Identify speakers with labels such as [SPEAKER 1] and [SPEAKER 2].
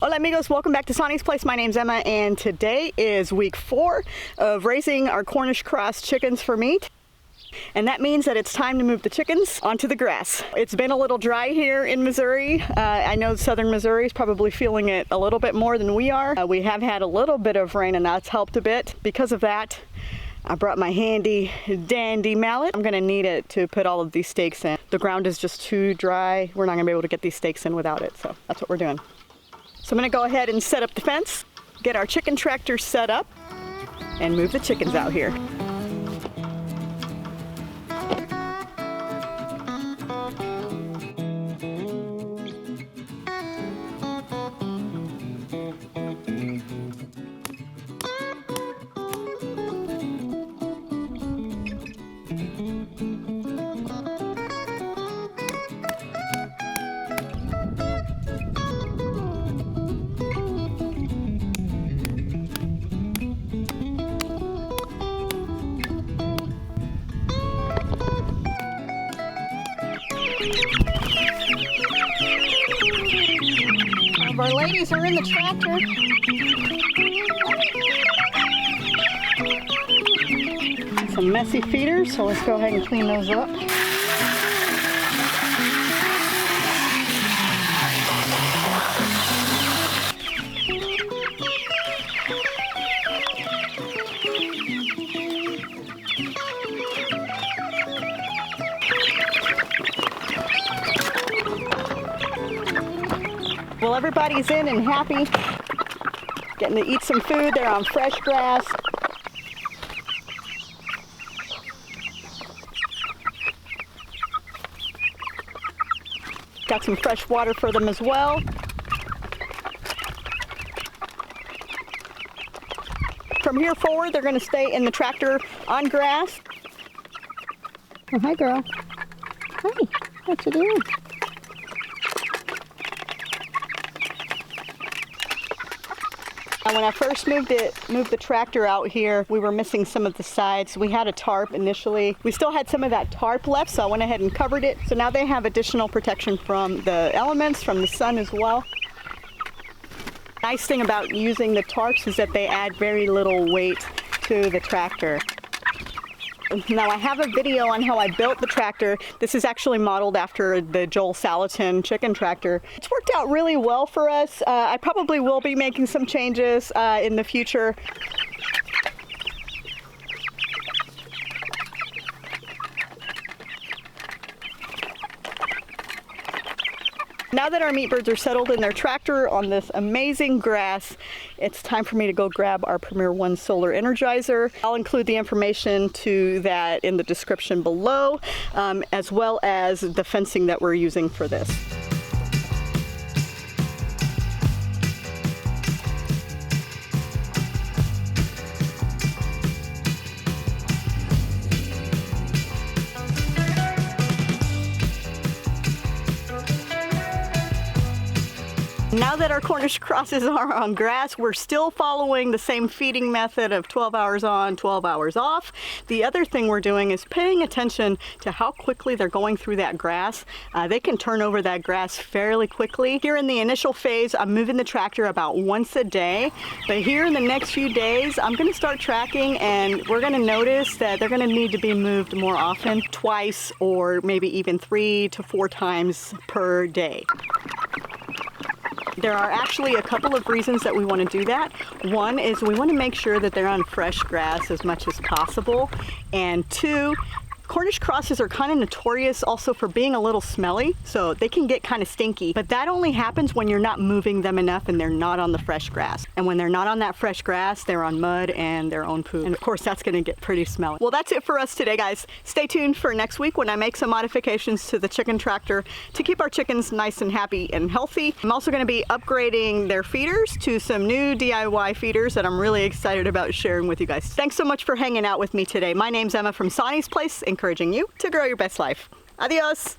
[SPEAKER 1] Hola amigos, welcome back to Sonnie's Place. My name's Emma and today is week 4 of raising our Cornish cross chickens for meat. And that means that it's time to move the chickens onto the grass. It's been a little dry here in Missouri. I know southern Missouri is probably feeling it a little bit more than we are. We have had a little bit of rain and that's helped a bit. Because of that, I brought my handy dandy mallet. I'm gonna need it to put all of these stakes in. The ground is just too dry. We're not gonna be able to get these stakes in without it, so that's what we're doing. So I'm gonna go ahead and set up the fence, get our chicken tractor set up, and move the chickens out here. Our ladies are in the tractor. Some messy feeders, so let's go ahead and clean those up. Well, everybody's in and happy, getting to eat some food. They're on fresh grass. Got some fresh water for them as well. From here forward, they're going to stay in the tractor on grass. Oh, hi, girl. Hi, what you doing? When I first moved the tractor out here, we were missing some of the sides. We had a tarp initially. We still had some of that tarp left, so I went ahead and covered it. So now they have additional protection from the elements, from the sun as well. Nice thing about using the tarps is that they add very little weight to the tractor. Now I have a video on how I built the tractor. This is actually modeled after the Joel Salatin chicken tractor. It's worked out really well for us. I probably will be making some changes in the future. Now that our meat birds are settled in their tractor on this amazing grass, it's time for me to go grab our Premier One solar energizer. I'll include the information to that in the description below, as well as the fencing that we're using for this. Now that our Cornish crosses are on grass, we're still following the same feeding method of 12 hours on, 12 hours off. The other thing we're doing is paying attention to how quickly they're going through that grass. They can turn over that grass fairly quickly. Here in the initial phase, I'm moving the tractor about once a day, but here in the next few days, I'm gonna start tracking and we're gonna notice that they're gonna need to be moved more often, twice or maybe even 3 to 4 times per day. There are actually a couple of reasons that we want to do that. One is we want to make sure that they're on fresh grass as much as possible. And 2, Cornish crosses are kind of notorious also for being a little smelly, so they can get kind of stinky. But that only happens when you're not moving them enough and they're not on the fresh grass. And when they're not on that fresh grass, they're on mud and their own poop. And of course, that's gonna get pretty smelly. Well, that's it for us today, guys. Stay tuned for next week when I make some modifications to the chicken tractor to keep our chickens nice and happy and healthy. I'm also gonna be upgrading their feeders to some new DIY feeders that I'm really excited about sharing with you guys. Thanks so much for hanging out with me today. My name's Emma from Sonnie's Place, encouraging you to grow your best life. Adios.